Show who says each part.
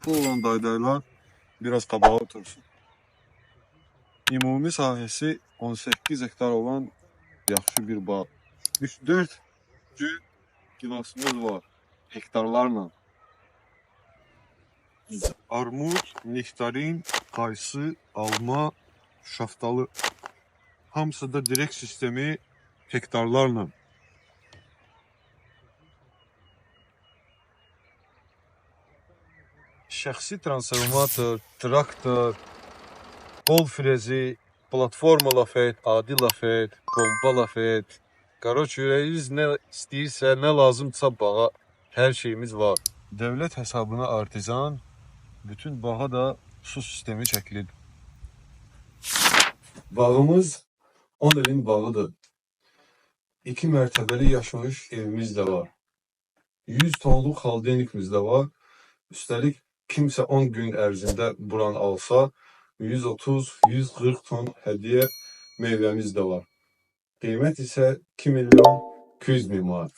Speaker 1: Bu olan daydaylar biraz qabağa otursun. Ümumi sahəsi 18 hektar olan yaxşı bir bağ. 3-4 cür gilasımız var hektarlarla. Armud, nektarin, qaysı, alma, şaftalı. Hamısı da direkt sistemi hektarlarla. Şəxsi transformator, traktor, qol frezi, platforma lafet, adi lafet, bomba lafet. Qaroç ürəyiniz nə istəyirsə, nə lazımsa bağa hər şeyimiz var. Dövlət hesabına artizan, bütün bağa da su sistemi çəkilir. Bağımız 10 ilin bağıdır. 2 mərtəbəli yaşayış evimiz də var. 100 tonluq xaldenikimiz də var. Üstəlik kimsə 10 gün ərzində buranı alsa, 130-140 ton hədiyyə meyvəmiz də var. Qiymət isə 2 milyon 200 min manat.